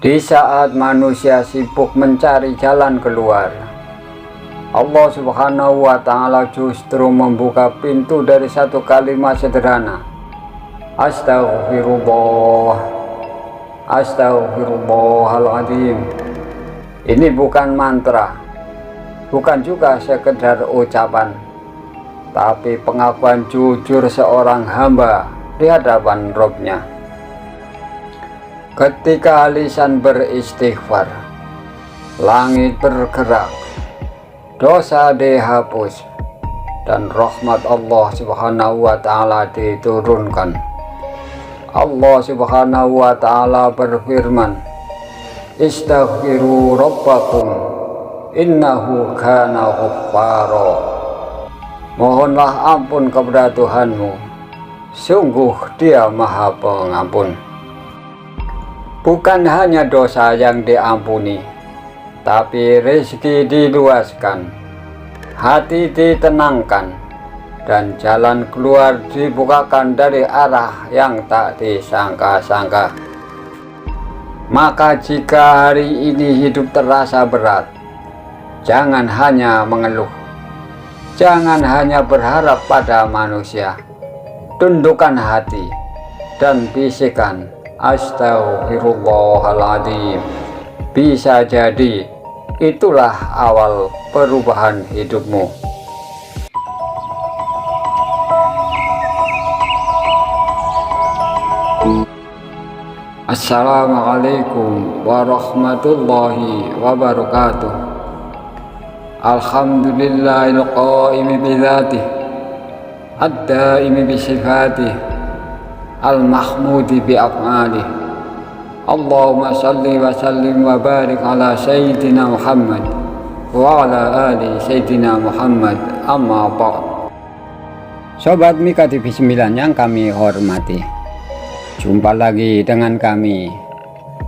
Di saat manusia sibuk mencari jalan keluar, Allah Subhanahu wa Ta'ala justru membuka pintu dari satu kalimat sederhana. Astaghfirullah, Astaghfirullahaladzim. Ini bukan mantra, bukan juga sekedar ucapan, tapi pengakuan jujur seorang hamba di hadapan Robnya. Ketika lisan beristighfar, langit bergerak, dosa dihapus, dan rahmat Allah Subhanahu wa Ta'ala diturunkan. Allah Subhanahu wa Ta'ala berfirman, Istaghfiru rabbakum innahu kana ghaffara. Mohonlah ampun kepada Tuhanmu, sungguh Dia Maha Pengampun. Bukan hanya dosa yang diampuni, tapi rezeki diluaskan, hati ditenangkan, dan jalan keluar dibukakan dari arah yang tak disangka-sangka. Maka jika hari ini hidup terasa berat, jangan hanya mengeluh, jangan hanya berharap pada manusia. Tundukkan hati dan bisikan Astaghfirullahaladzim. Bisa jadi itulah awal perubahan hidupmu. Assalamualaikum warahmatullahi wabarakatuh. Alhamdulillahil qaimi bidzatih, ad-daimi bi sifatih, al-mahmudi bi af'alih. Allahumma salli wa sallim wa barik ala sayyidina Muhammad wa ala ali sayyidina Muhammad, amma ba'd. Sobat Mika TV 9 yang kami hormati, jumpa lagi dengan kami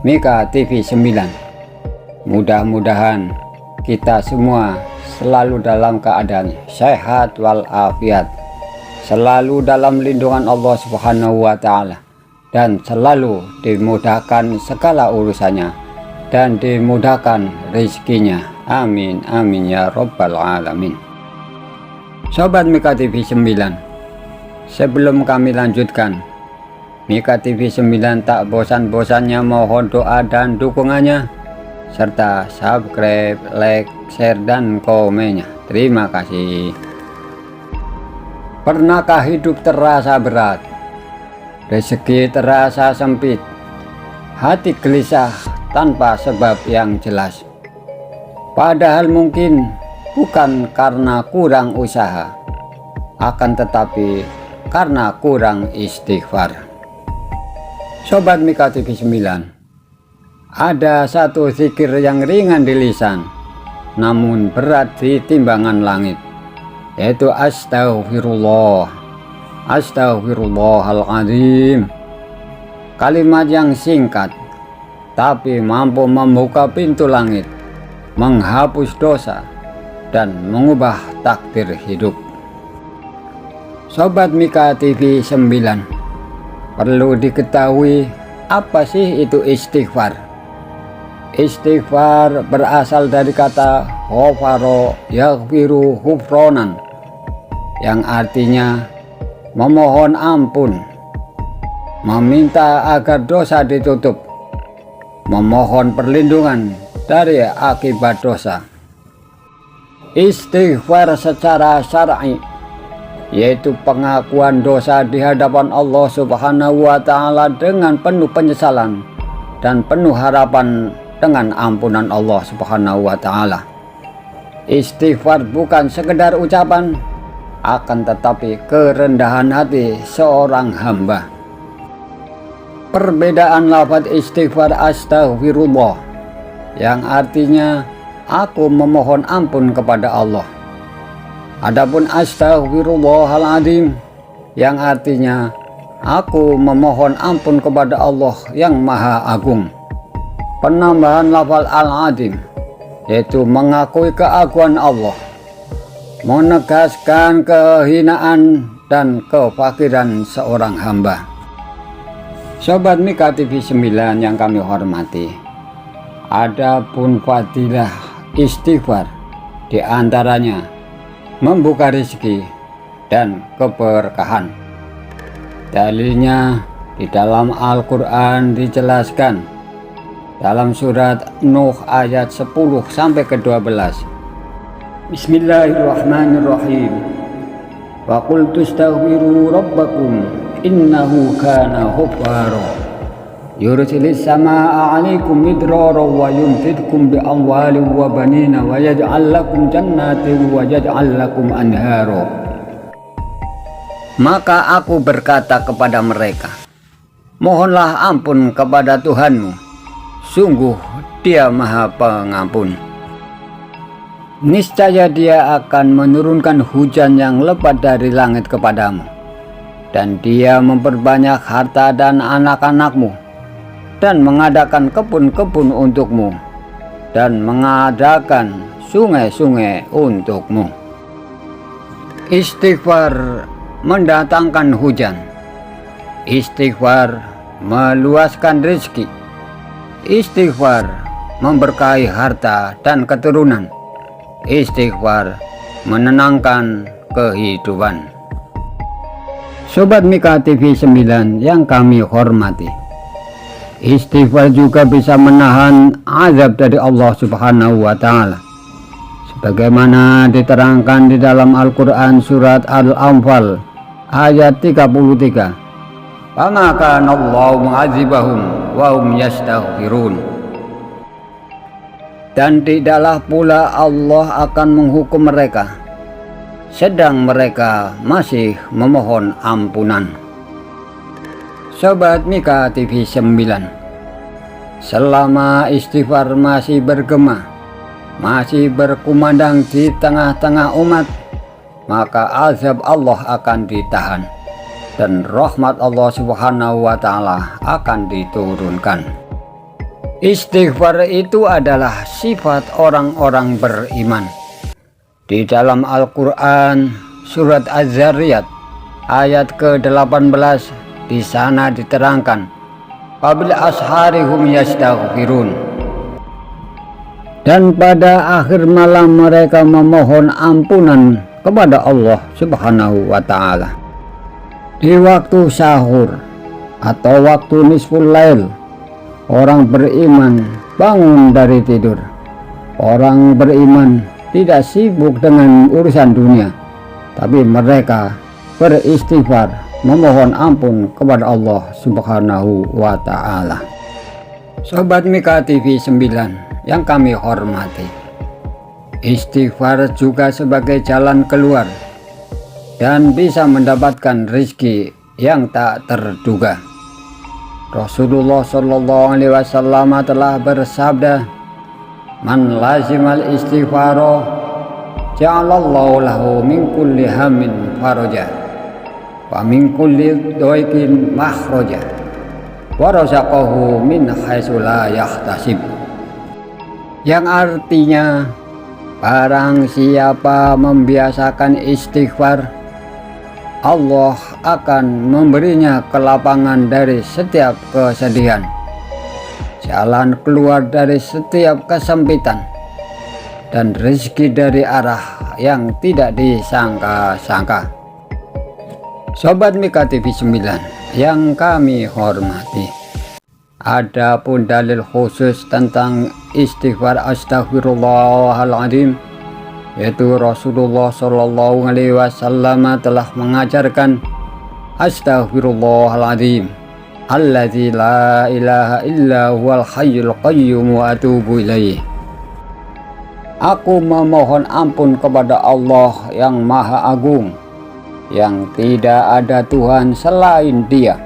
Mika TV 9. Mudah-mudahan kita semua selalu dalam keadaan sehat walafiat, selalu dalam lindungan Allah Subhanahu wa Ta'ala, dan selalu dimudahkan segala urusannya dan dimudahkan rezekinya. Amin amin ya rabbal alamin. Sobat Mika TV 9, sebelum kami lanjutkan, Mika TV 9 tak bosan-bosannya mohon doa dan dukungannya, serta subscribe, like, share, dan komennya. Terima kasih. Pernahkah hidup terasa berat, rezeki terasa sempit, hati gelisah tanpa sebab yang jelas? Padahal mungkin bukan karena kurang usaha, akan tetapi karena kurang istighfar. Sobat Mika TV 9, ada satu zikir yang ringan di lisan, namun berat di timbangan langit, yaitu Astaghfirullah, Astaghfirullahaladzim. Kalimat yang singkat, tapi mampu membuka pintu langit, menghapus dosa, dan mengubah takdir hidup. Sobat Mika TV 9, perlu diketahui apa sih itu istighfar. Istighfar berasal dari kata ghafaro yaghfiru ghufronan, yang artinya memohon ampun, meminta agar dosa ditutup, memohon perlindungan dari akibat dosa. Istighfar secara syar'i yaitu pengakuan dosa di hadapan Allah Subhanahu wa Ta'ala dengan penuh penyesalan dan penuh harapan dengan ampunan Allah Subhanahu wa Ta'ala. Istighfar bukan sekedar ucapan, akan tetapi kerendahan hati seorang hamba. Perbedaan lafaz istighfar astaghfirullah, yang artinya aku memohon ampun kepada Allah. Adapun astaghfirullahaladzim, yang artinya aku memohon ampun kepada Allah yang Maha Agung. Penambahan lafal al-azim, yaitu mengakui keagungan Allah, menegaskan kehinaan dan kefakiran seorang hamba. Sobat Mika TV 9 yang kami hormati, Adapun fadilah istighfar di antaranya membuka rezeki dan keberkahan. Dalilnya di dalam Al-Quran dijelaskan dalam surat Nuh ayat 10 sampai ke 12. Bismillahirrahmanirrahim. Wa qultu astaghfiru rabbakum innahu kana ghaffara yursilis samaa'a 'alaikum midrara wa yumdidkum bi amwalin wa banina wa yaj'al lakum jannatin wa yaj'al lakum anhara. Maka aku berkata kepada mereka, mohonlah ampun kepada Tuhanmu, sungguh Dia Maha Pengampun. Niscaya Dia akan menurunkan hujan yang lebat dari langit kepadamu, dan Dia memperbanyak harta dan anak-anakmu, dan mengadakan kebun-kebun untukmu, dan mengadakan sungai-sungai untukmu. Istighfar mendatangkan hujan. Istighfar meluaskan rezeki. Istighfar memberkahi harta dan keturunan. Istighfar menenangkan kehidupan. Sobat Mika TV 9 yang kami hormati, istighfar juga bisa menahan azab dari Allah Subhanahu wa Ta'ala, sebagaimana diterangkan di dalam Al-Quran surat Al-Anfal ayat 33. Fama kana Allahu mu'adzibahum wa hum yastaghfirun. Dan tidaklah pula Allah akan menghukum mereka sedang mereka masih memohon ampunan. Sobat Mika TV 9, selama istighfar masih bergema, masih berkumandang di tengah-tengah umat, maka azab Allah akan ditahan dan rahmat Allah Subhanahu wa Ta'ala akan diturunkan. Istighfar itu adalah sifat orang-orang beriman. Di dalam Al-Quran surat Az-Zariyat ayat ke-18, di sana diterangkan, qabil asharihum yastaghfirun. Dan pada akhir malam mereka memohon ampunan kepada Allah Subhanahu wa Ta'ala. Di waktu sahur atau waktu nisful lail, orang beriman bangun dari tidur. Orang beriman tidak sibuk dengan urusan dunia, tapi mereka beristighfar, memohon ampun kepada Allah Subhanahu wa Ta'ala. Sobat Mika TV 9 yang kami hormati, istighfar juga sebagai jalan keluar dan bisa mendapatkan rezeki yang tak terduga. Rasulullah Shallallahu Alaihi Wasallam telah bersabda, man lazimal istighfaro ja'alallahu lahu min kulli hammin faraja wa min kulli dhaiqin makhraja wa razaqahu min haitsu la yahtasib. Yang artinya, barang siapa membiasakan istighfar, Allah akan memberinya kelapangan dari setiap kesedihan, jalan keluar dari setiap kesempitan, dan rezeki dari arah yang tidak disangka-sangka. Sobat Mika TV 9 yang kami hormati, adapun dalil khusus tentang istighfar astaghfirullahaladzim, yaitu Rasulullah Shallallahu Alaihi Wasallam telah mengajarkan astaghfirullahaladzim alladzi la ilaha illa huwal hayyul qayyum wa atubu ilaih. Aku memohon ampun kepada Allah yang Maha Agung, yang tidak ada Tuhan selain Dia,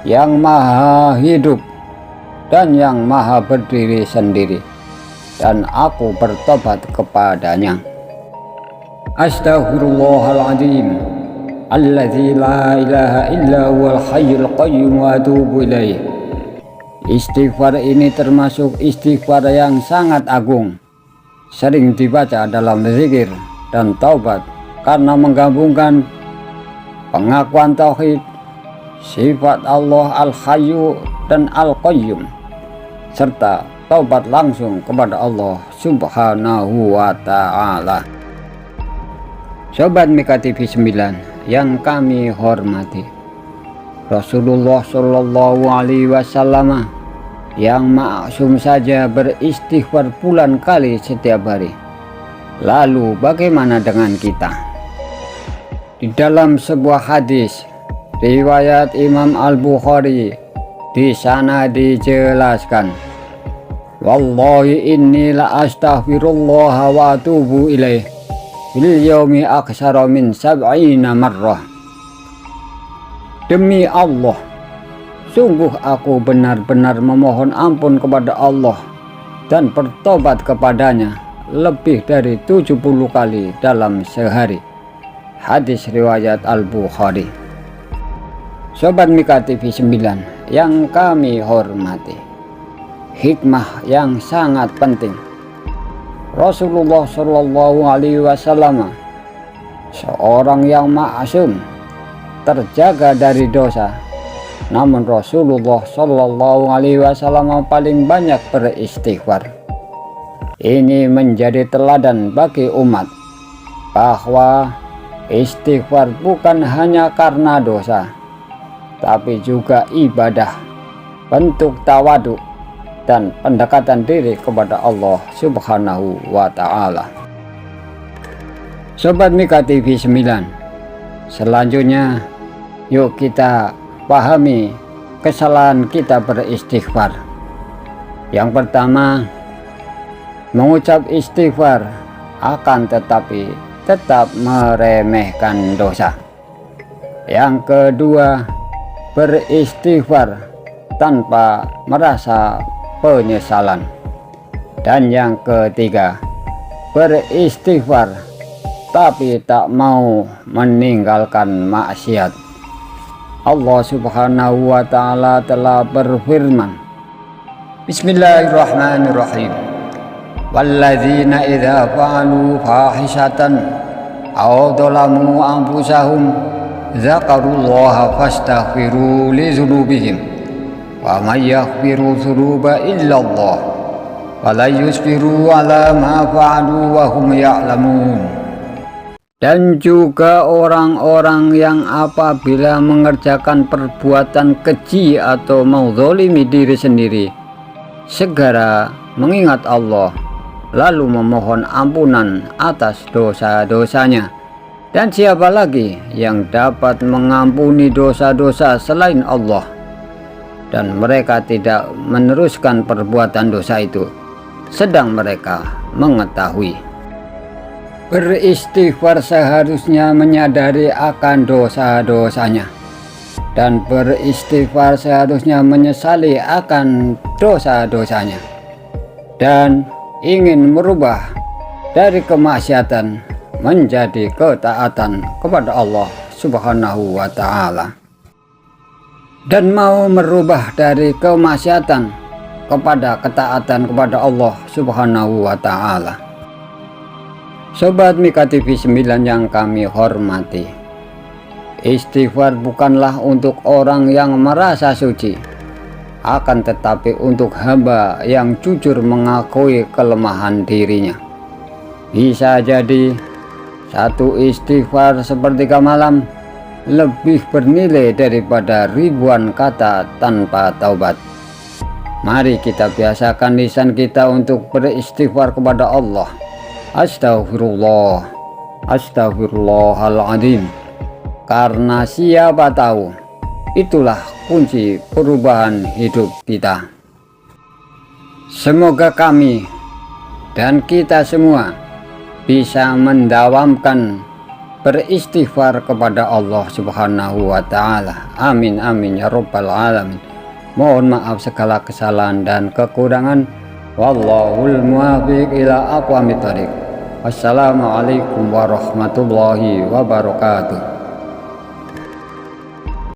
yang Maha Hidup dan yang Maha berdiri sendiri, dan aku bertobat kepadanya. Astaghfirullahaladzim alladzi la ilaha illa huwal hayyul qayyum wa atubu ilaih. Istighfar ini termasuk istighfar yang sangat agung, sering dibaca dalam zikir dan taubat karena menggabungkan pengakuan tauhid, sifat Allah Al-Hayyu dan Al-Qayyum, serta taubat langsung kepada Allah Subhanahu wa ta'ala. Sobat Mika TV 9 yang kami hormati, Rasulullah Shallallahu Alaihi Wasallam yang maksum saja beristighfar puluhan kali setiap hari. Lalu bagaimana dengan kita? Di dalam sebuah hadis riwayat Imam Al-Bukhari, di sana dijelaskan, wallahi inni la astaghfirullah wa atubu ilaih bil yaumi aksara min sab'ina marrah. Demi Allah, sungguh aku benar-benar memohon ampun kepada Allah dan bertobat kepadanya lebih dari 70 kali dalam sehari. Hadis riwayat Al-Bukhari. Sobat Mika TV 9 yang kami hormati, hikmah yang sangat penting. Rasulullah Shallallahu Alaihi Wasallam seorang yang maksum, terjaga dari dosa. Namun Rasulullah Shallallahu Alaihi Wasallam paling banyak beristighfar. Ini menjadi teladan bagi umat bahwa istighfar bukan hanya karena dosa, tapi juga ibadah, bentuk tawadhu dan pendekatan diri kepada Allah Subhanahu wa ta'ala. Sobat Mika TV 9, selanjutnya yuk kita pahami kesalahan kita beristighfar. Yang pertama, mengucap istighfar akan tetapi tetap meremehkan dosa. Yang kedua, beristighfar tanpa merasa penyesalan. Dan yang ketiga, beristighfar tapi tak mau meninggalkan maksiat. Allah Subhanahu wa ta'ala telah berfirman, Bismillahirrahmanirrahim, walladzina idza fa'alu fahishatan aw dzalamu anfusahum dzakarullaha fastaghfiru li dzunubihim wa may yaghfiru dzunuba illallah wa la yusbiru ala ma fa'alu wa hum ya'lamun. Dan juga orang-orang yang apabila mengerjakan perbuatan keji atau menzalimi diri sendiri, segera mengingat Allah lalu memohon ampunan atas dosa-dosanya. Dan siapa lagi yang dapat mengampuni dosa-dosa selain Allah? Dan mereka tidak meneruskan perbuatan dosa itu sedang mereka mengetahui. Beristighfar seharusnya menyadari akan dosa-dosanya, dan beristighfar seharusnya menyesali akan dosa-dosanya dan ingin merubah dari kemaksiatan menjadi ketaatan kepada Allah Subhanahu wa ta'ala, dan mau merubah dari kemaksiatan kepada ketaatan kepada Allah Subhanahu wa ta'ala. Sobat Mika TV 9 yang kami hormati, istighfar bukanlah untuk orang yang merasa suci, akan tetapi untuk hamba yang jujur mengakui kelemahan dirinya. Bisa jadi satu istighfar sepertiga malam lebih bernilai daripada ribuan kata tanpa taubat. Mari kita biasakan lisan kita untuk beristighfar kepada Allah. Astagfirullah, astagfirullahaladzim. Karena siapa tahu, itulah kunci perubahan hidup kita. Semoga kami dan kita semua bisa mendawamkan beristighfar kepada Allah Subhanahu wa ta'ala. Amin amin ya rabbal alamin. Mohon maaf segala kesalahan dan kekurangan. Wallahul muwaffiq ila aqwamit thoriq. Wassalamualaikum warahmatullahi wabarakatuh.